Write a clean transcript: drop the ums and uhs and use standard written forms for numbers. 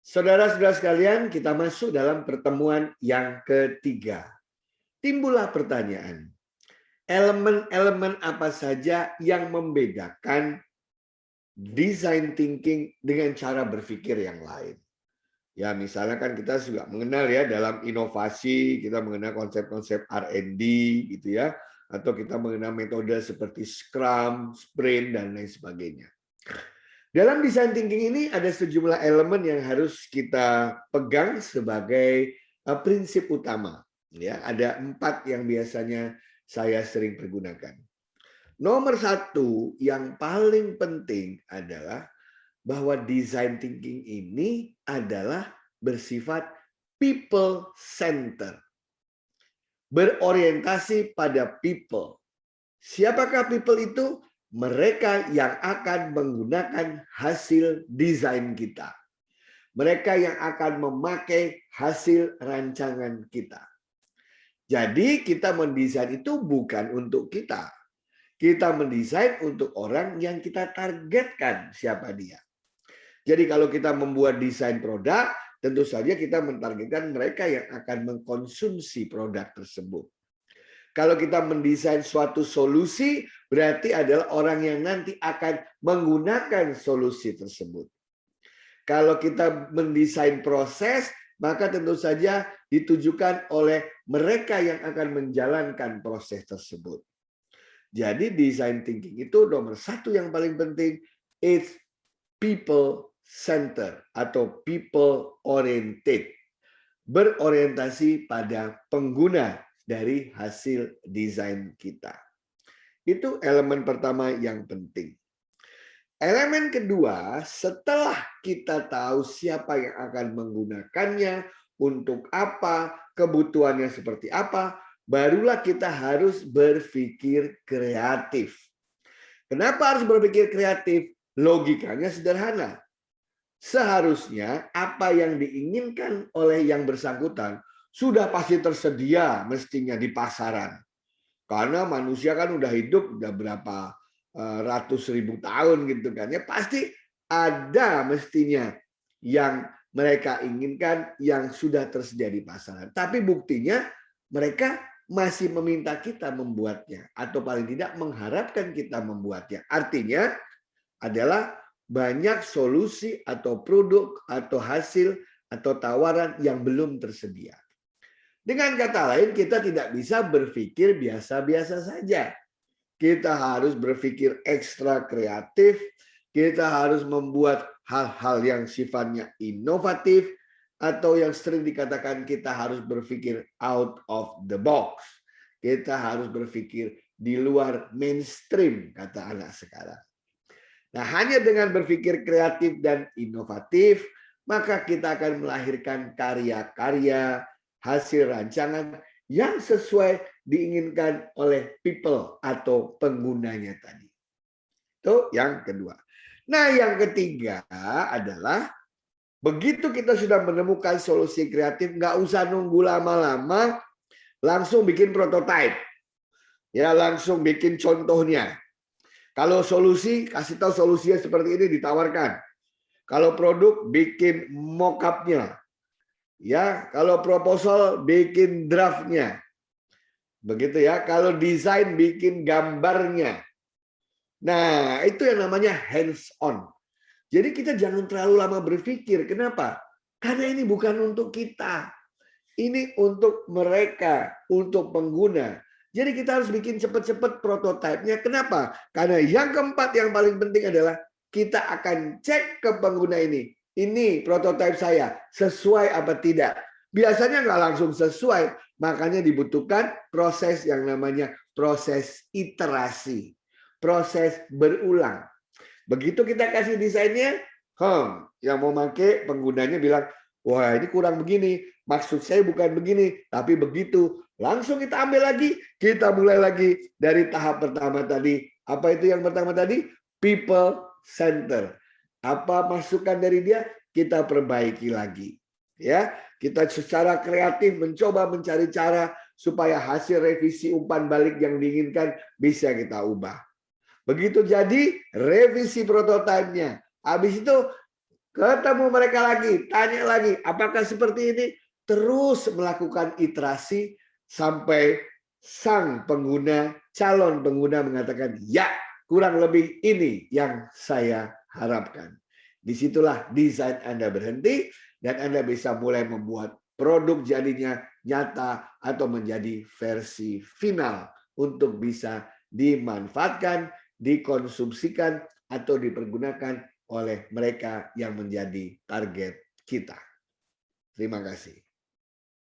Saudara-saudara sekalian, kita masuk dalam pertemuan yang ketiga. Timbullah pertanyaan, elemen-elemen apa saja yang membedakan design thinking dengan cara berpikir yang lain? Ya, misalnya kan kita juga mengenal ya dalam inovasi, kita mengenal konsep-konsep R&D gitu ya, atau kita mengenal metode seperti Scrum, Sprint, dan lain sebagainya. Dalam design thinking ini ada sejumlah elemen yang harus kita pegang sebagai prinsip utama. Ya, ada 4 yang biasanya saya sering pergunakan. Nomor 1 yang paling penting adalah bahwa design thinking ini adalah bersifat people center. Berorientasi pada people. Siapakah people itu? Mereka yang akan menggunakan hasil desain kita. Mereka yang akan memakai hasil rancangan kita. Jadi kita mendesain itu bukan untuk kita. Kita mendesain untuk orang yang kita targetkan siapa dia. Jadi kalau kita membuat desain produk, tentu saja kita mentargetkan mereka yang akan mengkonsumsi produk tersebut. Kalau kita mendesain suatu solusi, berarti adalah orang yang nanti akan menggunakan solusi tersebut. Kalau kita mendesain proses, maka tentu saja ditujukan oleh mereka yang akan menjalankan proses tersebut. Jadi design thinking itu nomor 1 yang paling penting, it's people center atau people oriented. Berorientasi pada pengguna dari hasil desain kita. Itu elemen pertama yang penting. Elemen kedua, setelah kita tahu siapa yang akan menggunakannya, untuk apa, kebutuhannya seperti apa, barulah kita harus berpikir kreatif. Kenapa harus berpikir kreatif? Logikanya sederhana. Seharusnya apa yang diinginkan oleh yang bersangkutan sudah pasti tersedia mestinya di pasaran. Karena manusia kan udah hidup udah berapa ratus ribu tahun gitu kan. Ya pasti ada mestinya yang mereka inginkan yang sudah tersedia di pasaran. Tapi buktinya mereka masih meminta kita membuatnya. Atau paling tidak mengharapkan kita membuatnya. Artinya adalah banyak solusi atau produk atau hasil atau tawaran yang belum tersedia. Dengan kata lain, kita tidak bisa berpikir biasa-biasa saja. Kita harus berpikir ekstra kreatif, kita harus membuat hal-hal yang sifatnya inovatif, atau yang sering dikatakan kita harus berpikir out of the box. Kita harus berpikir di luar mainstream, kata anak sekarang. Nah, hanya dengan berpikir kreatif dan inovatif, maka kita akan melahirkan karya-karya, hasil rancangan yang sesuai diinginkan oleh people atau penggunanya tadi. Itu yang kedua. Nah, yang ketiga adalah begitu kita sudah menemukan solusi kreatif, nggak usah nunggu lama-lama, langsung bikin prototype. Ya, langsung bikin contohnya. Kalau solusi, kasih tahu solusinya seperti ini ditawarkan. Kalau produk, bikin mock-up-nya. Ya, kalau proposal, bikin draft-nya. Begitu ya. Kalau desain, bikin gambarnya. Nah, itu yang namanya hands-on. Jadi kita jangan terlalu lama berpikir. Kenapa? Karena ini bukan untuk kita. Ini untuk mereka, untuk pengguna. Jadi kita harus bikin cepat-cepat prototipenya. Kenapa? Karena yang keempat yang paling penting adalah kita akan cek ke pengguna ini. Ini prototipe saya, sesuai apa tidak. Biasanya nggak langsung sesuai, makanya dibutuhkan proses yang namanya proses iterasi. Proses berulang. Begitu kita kasih desainnya, yang mau pakai penggunanya bilang, wah ini kurang begini, maksud saya bukan begini, tapi begitu. Langsung kita ambil lagi, kita mulai lagi dari tahap pertama tadi. Apa itu yang pertama tadi? People center. Apa masukan dari dia? Kita perbaiki lagi. Ya, kita secara kreatif mencoba mencari cara supaya hasil revisi umpan balik yang diinginkan bisa kita ubah. Begitu jadi revisi prototipenya. Habis itu Ketemu mereka lagi, tanya lagi, apakah seperti ini? Terus melakukan iterasi sampai sang pengguna, calon pengguna mengatakan, ya, kurang lebih ini yang saya harapkan. Disitulah desain Anda berhenti dan Anda bisa mulai membuat produk jadinya nyata atau menjadi versi final untuk bisa dimanfaatkan, dikonsumsikan, atau dipergunakan oleh mereka yang menjadi target kita. Terima kasih.